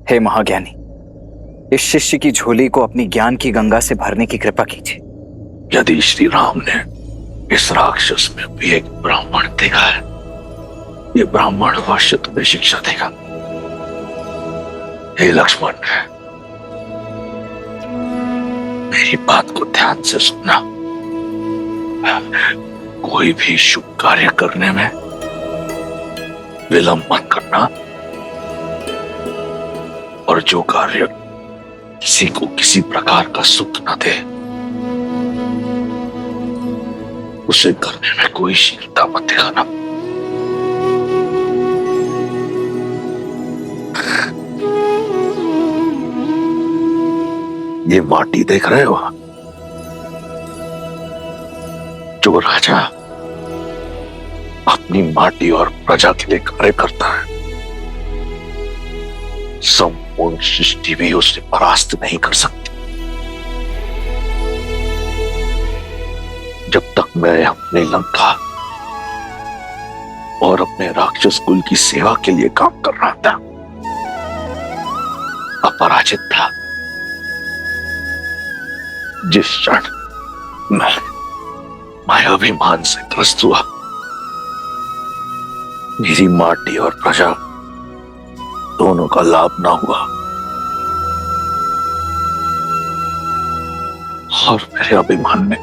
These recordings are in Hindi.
हे महाज्ञानी, इस शिष्य की झोली को अपनी ज्ञान की गंगा से भरने की कृपा कीजिए। यदि श्री राम ने इस राक्षस में भी एक ब्राह्मण देखा है, ये ब्राह्मण अवश्य तुम्हें शिक्षा देगा। हे लक्ष्मण, मेरी बात को ध्यान से सुनना। कोई भी शुभ कार्य करने में विलंब मत करना, और जो कार्य किसी को किसी प्रकार का सुख न दे उसे करने में कोई शीलता मत दिखाना। ये माटी देख रहे हो? जो राजा अपनी माटी और प्रजा के लिए कार्य करता है, संपूर्ण सृष्टि भी उसे परास्त नहीं कर सकती। जब तक मैं अपने लंका और अपने राक्षस कुल की सेवा के लिए काम कर रहा था, अपराजित था, जिस क्षण मैं अभिमान से ग्रस्त हुआ, मेरी माटी और प्रजा दोनों का लाभ ना हुआ और मेरे अभिमान ने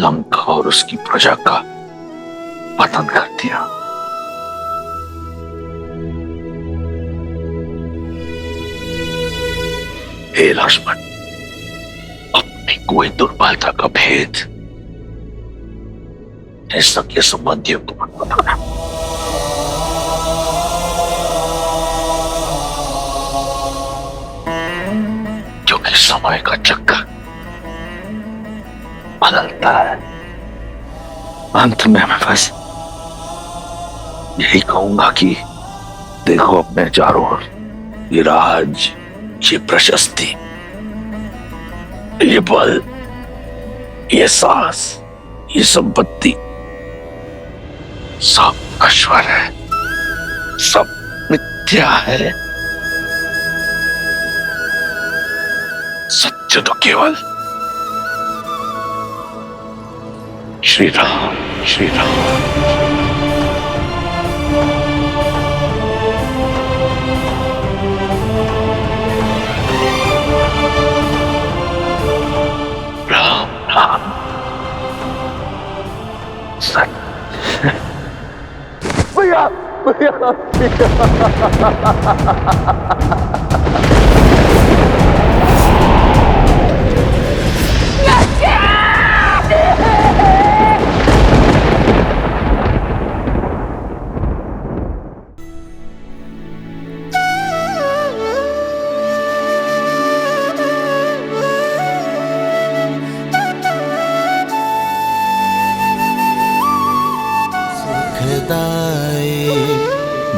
लंका और उसकी प्रजा का पतन कर दिया। हे लक्ष्मण, अपनी कोई दुर्बलता का भेद सगे संबंधियों को मत बताना। क्योंकि समय का चक्कर बदलता है। अंत में मैं बस यही कहूंगा कि देखो अपने चारों ओर ये राज, ये प्रशस्ति, ये बल, ये साहस, ये संपत्ति सब नश्वर है, सब मिथ्या है। सत्य तो केवल श्री राम, श्री राम। राम राम सत्य। भैया भैया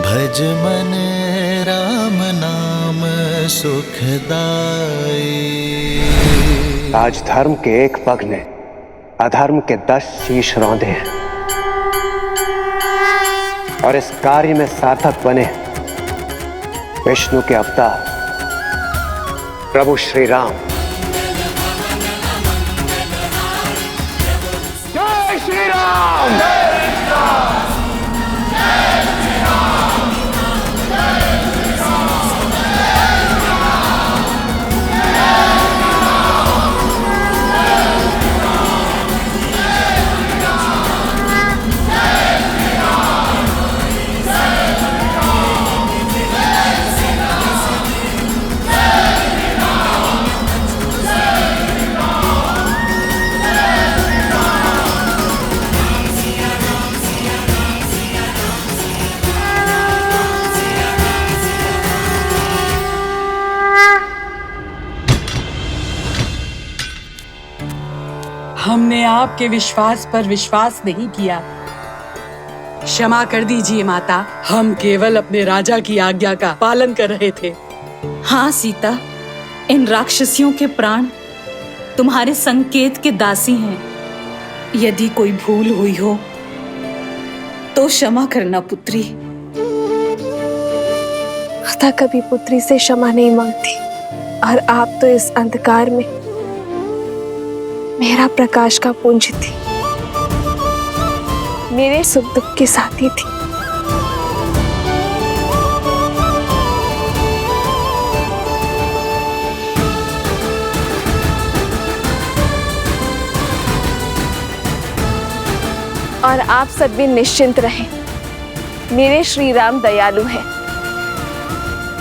भज मन राम नाम सुखदाई। आज धर्म के एक पग ने अधर्म के 10 शीश रौंदे हैं और इस कार्य में सार्थक बने विष्णु के अवतार प्रभु श्री राम। जय श्री राम, जय श्री राम। हमने आपके विश्वास पर विश्वास नहीं किया। क्षमा कर दीजिए माता, हम केवल अपने राजा की आज्ञा का पालन कर रहे थे। हाँ सीता, इन राक्षसियों के प्राण तुम्हारे संकेत के दासी हैं। यदि कोई भूल हुई हो तो क्षमा करना पुत्री। माता कभी पुत्री से क्षमा नहीं मांगती, और आप तो इस अंधकार में मेरा प्रकाश का पुंज थी, मेरे सुख दुख के साथी थी। और आप सब भी निश्चिंत रहें, मेरे श्री राम दयालु हैं,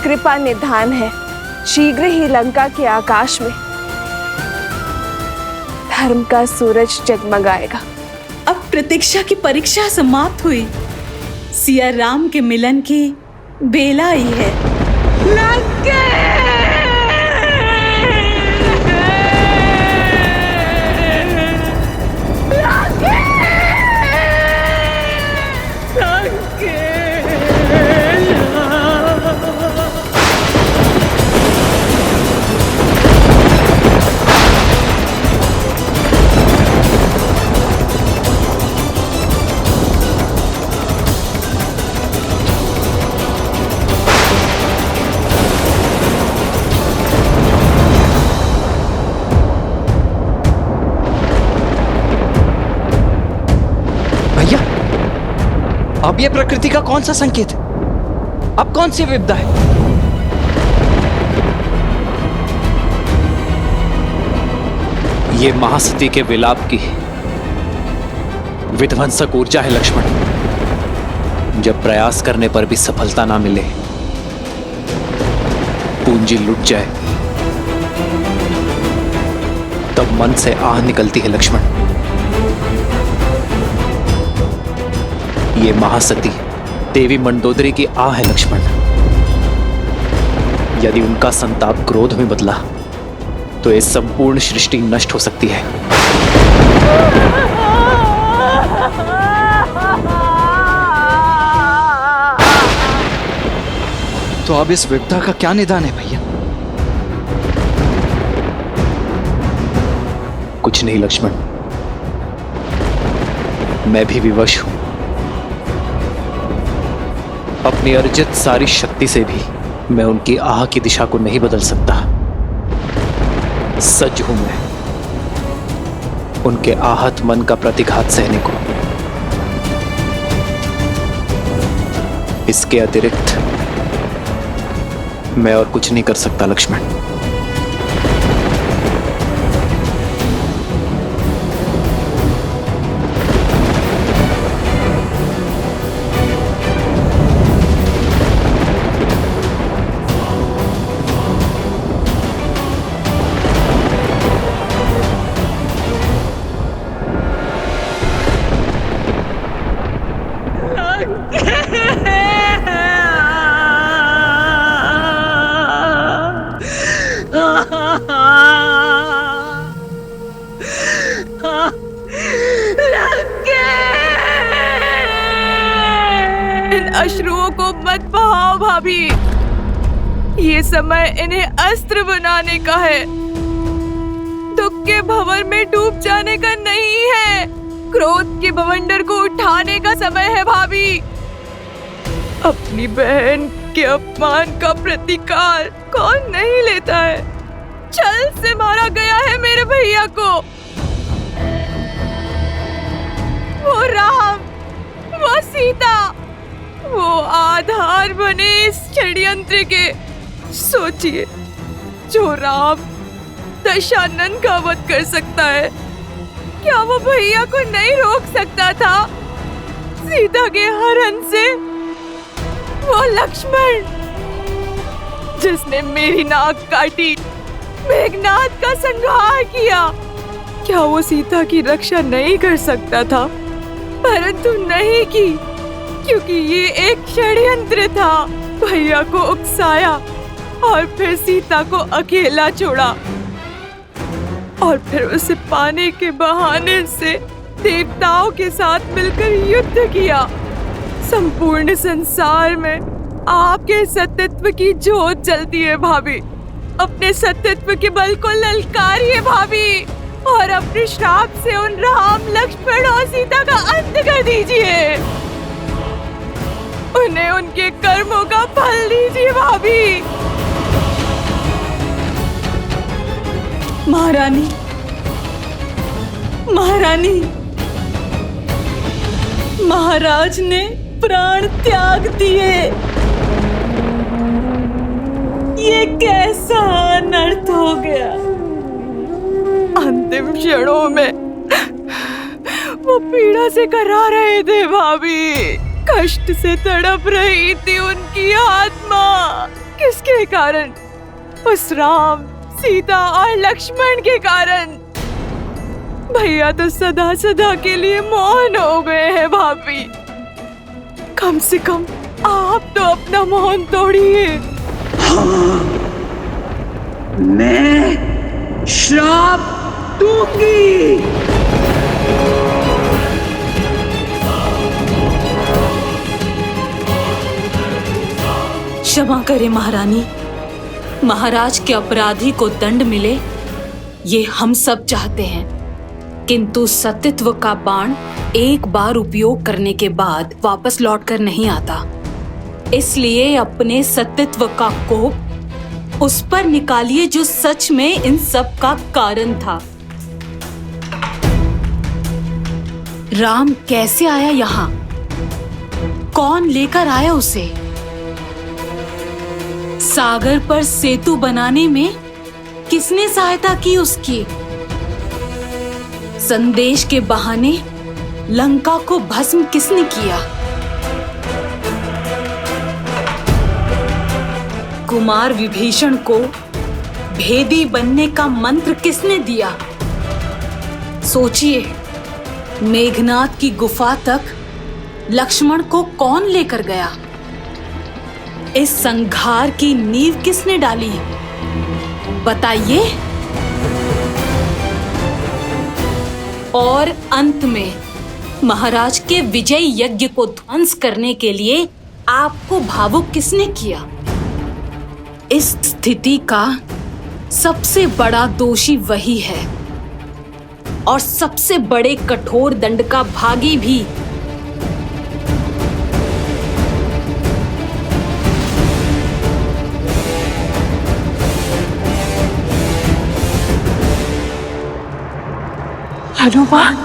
कृपा निधान है। शीघ्र ही लंका के आकाश में धर्म का सूरज जगमगाएगा। अब प्रतीक्षा की परीक्षा समाप्त हुई, सिया राम के मिलन की बेला आई है। अब ये प्रकृति का कौन सा संकेत है? अब कौन सी विपदा है? ये महासती के विलाप की विध्वंसक ऊर्जा है लक्ष्मण। जब प्रयास करने पर भी सफलता ना मिले, पूंजी लुट जाए, तब मन से आह निकलती है लक्ष्मण। ये महासती देवी मंडोदरी की आह है लक्ष्मण। यदि उनका संताप क्रोध में बदला तो ये संपूर्ण सृष्टि नष्ट हो सकती है। तो अब इस विपदा का क्या निदान है भैया? कुछ नहीं लक्ष्मण, मैं भी विवश हूं। अपनी अर्जित सारी शक्ति से भी मैं उनकी आह की दिशा को नहीं बदल सकता। सज्ज हूं मैं उनके आहत मन का प्रतिघात सहने को। इसके अतिरिक्त मैं और कुछ नहीं कर सकता लक्ष्मण। इन अश्रुओं को मत बहाओ भाभी, ये समय इन्हें अस्त्र बनाने का है, दुख के भंवर में डूब जाने का नहीं है। क्रोध के बवंडर को उठाने का समय है भाभी। अपनी बहन के अपमान का प्रतिकार कौन नहीं लेता है? छल से मारा गया है मेरे भैया को। वो राम, वो सीता, वो आधार बने इस षड्यंत्र के। सोचिए, जो राम दशानन का वध कर सकता है, क्या वो भैया को नहीं रोक सकता था सीता के हरण से? वो लक्ष्मण जिसने मेरी नाक काटी, मेघनाद का संहार किया, क्या वो सीता की रक्षा नहीं कर सकता था? परंतु नहीं की, क्योंकि ये एक षड्यंत्र था। भैया को उकसाया और फिर सीता को अकेला छोड़ा, और फिर उसे पाने के बहाने से देवताओं के साथ मिलकर युद्ध किया। संपूर्ण संसार में आपके सत्यत्व की ज्योत जलती है भाभी। अपने सत्यत्व के बल को ललकारिए भाभी, और अपने श्राप से उन राम, लक्ष्मण और सीता का अंत कर दीजिए। उन्हें उनके कर्मों का फल दीजिए भाभी। महारानी, महारानी, महाराज ने प्राण त्याग दिए। ये कैसा अनर्थ हो गया। अंतिम क्षणों में वो पीड़ा से करा रहे थे भाभी, कष्ट से तड़प रही थी उनकी आत्मा। किसके कारण? उस राम, सीता और लक्ष्मण के कारण। भैया तो सदा सदा के लिए मौन हो गए हैं भाभी। कम से कम आप तो अपना मौन तोड़िए। मैं श्राप दूंगी। क्षमा करें महारानी, महाराज के अपराधी को दंड मिले ये हम सब चाहते हैं, किंतु सतीत्व का बाण एक बार उपयोग करने के बाद वापस लौटकर नहीं आता। इसलिए अपने सतीत्व का कोप उस पर निकालिए जो सच में इन सब का कारण था। राम कैसे आया यहाँ? कौन लेकर आया उसे? सागर पर सेतु बनाने में किसने सहायता की उसकी? संदेश के बहाने लंका को भस्म किसने किया? कुमार विभीषण को भेदी बनने का मंत्र किसने दिया? सोचिए, मेघनाद की गुफा तक लक्ष्मण को कौन लेकर गया? इस संघार की नींव किसने डाली? बताइए। और अंत में महाराज के विजय यज्ञ को ध्वंस करने के लिए आपको भावुक किसने किया? इस स्थिति का सबसे बड़ा दोषी वही है और सबसे बड़े कठोर दंड का भागी भी। हनुमान,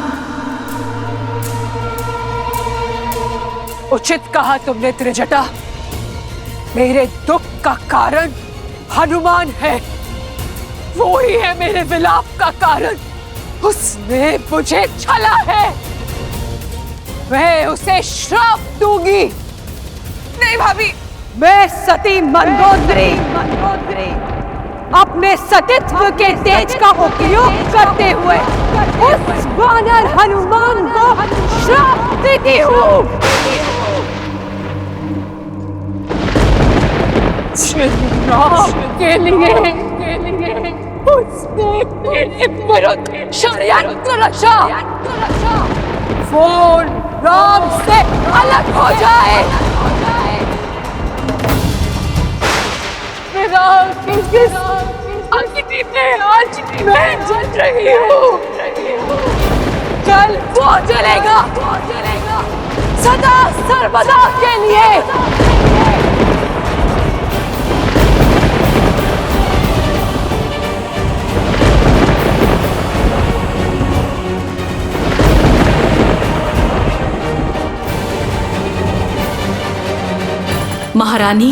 उचित कहा तुमने त्रिजटा। मेरे दुख का कारण हनुमान है। वो ही है मेरे विलाप का कारण। उसने मुझे छला है। मैं उसे श्राप दूंगी। नहीं भाभी। मैं सती मंदोदरी अपने सतीत्व के तेज का उपयोग करते हुए उस वानर हनुमान को श्राप देती हूँ। राम के लिए उसने मेरे विरुद्ध षड्यंत्र रचा। वो राम से अलग हो जाए। मेरा किस अग्नि में आज मैं जल रही हूँ। कल वो जलेगा सदा सर्वदा के लिए। महारानी,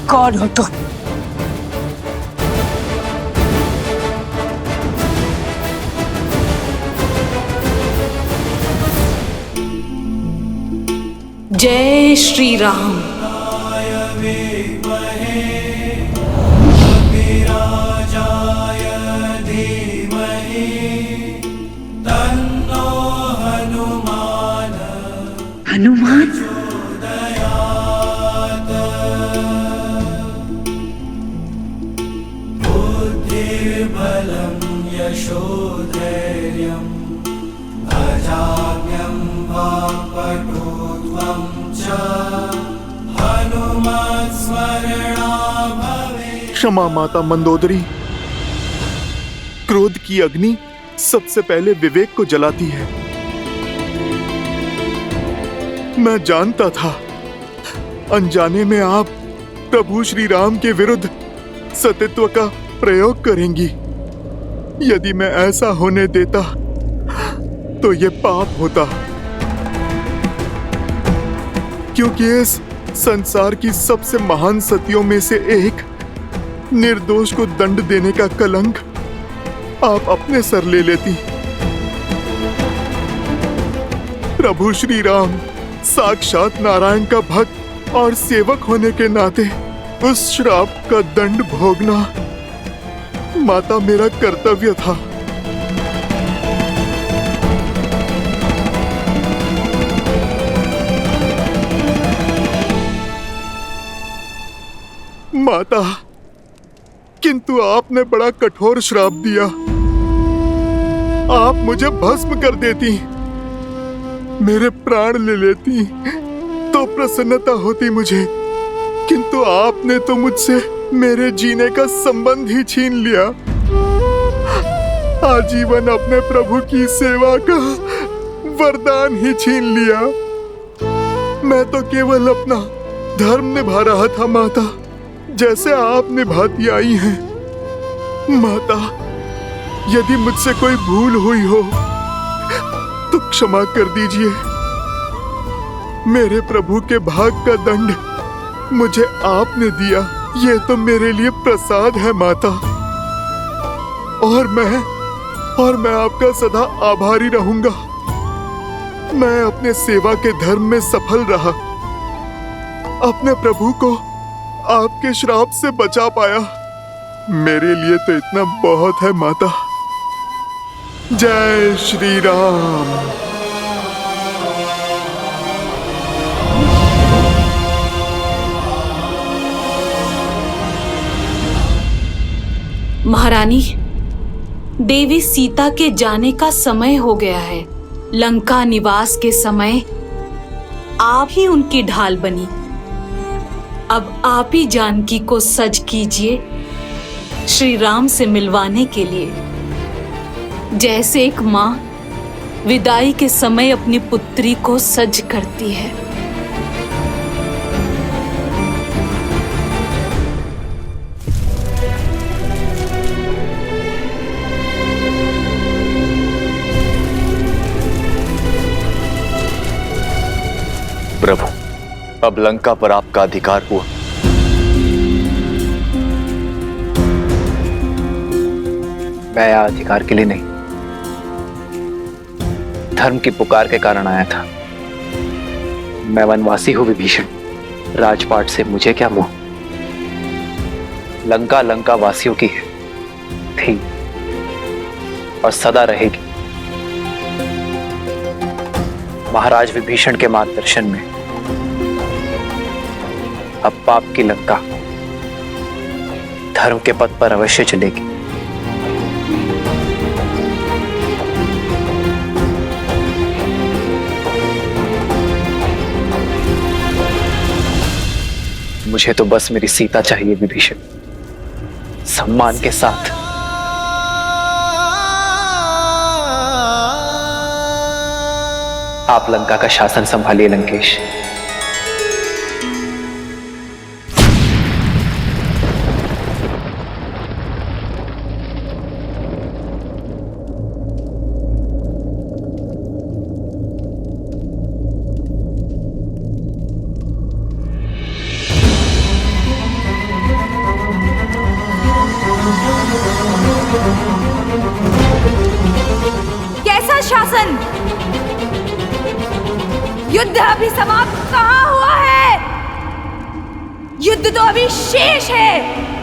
कौन हो तुम? जय श्री राम। हनुमान, बुद्धिर्बलं यशोधैर्यम् क्षमा माता मंदोदरी। क्रोध की अग्नि सबसे पहले विवेक को जलाती है। मैं जानता था अनजाने में आप प्रभु श्री राम के विरुद्ध सतीत्व का प्रयोग करेंगी। यदि मैं ऐसा होने देता तो ये पाप होता, क्योंकि इस संसार की सबसे महान सतियों में से एक निर्दोष को दंड देने का कलंक आप अपने सर ले लेती। प्रभु श्री राम साक्षात नारायण का भक्त और सेवक होने के नाते उस श्राप का दंड भोगना माता मेरा कर्तव्य था। माता, किंतु आपने बड़ा कठोर श्राप दिया। आप मुझे भस्म कर देती, मेरे प्राण ले लेती तो प्रसन्नता होती मुझे, किंतु आपने तो मुझसे मेरे जीने का संबंध ही छीन लिया। आजीवन अपने प्रभु की सेवा का वरदान ही छीन लिया। मैं तो केवल अपना धर्म निभा रहा था माता, जैसे आप निभाती आई हैं। माता, यदि मुझसे कोई भूल हुई हो तो क्षमा कर दीजिए। मेरे प्रभु के भाग का दंड मुझे आपने दिया, ये तो मेरे लिए प्रसाद है माता। और मैं आपका सदा आभारी रहूंगा। मैं अपने सेवा के धर्म में सफल रहा, अपने प्रभु को आपके श्राप से बचा पाया। मेरे लिए तो इतना बहुत है माता। जय श्री राम। महारानी, देवी सीता के जाने का समय हो गया है। लंका निवास के समय आप ही उनकी ढाल बनी। अब आप ही जानकी को सज कीजिए श्री राम से मिलवाने के लिए, जैसे एक माँ विदाई के समय अपनी पुत्री को सज करती है। प्रभु, अब लंका पर आपका अधिकार हुआ। मैं यहाँ अधिकार के लिए नहीं, धर्म की पुकार के कारण आया था। मैं वनवासी हूं विभीषण, राजपाट से मुझे क्या मोह। लंका लंका वासियों की है, थी और सदा रहेगी। महाराज विभीषण के मार्गदर्शन में अब पाप की लंका धर्म के पथ पर अवश्य चलेगी। मुझे तो बस मेरी सीता चाहिए विभीषण, सम्मान के साथ। आप लंका का शासन संभालिए लंकेश। कैसा शासन? युद्ध अभी समाप्त कहाँ हुआ है? युद्ध तो अभी शेष है।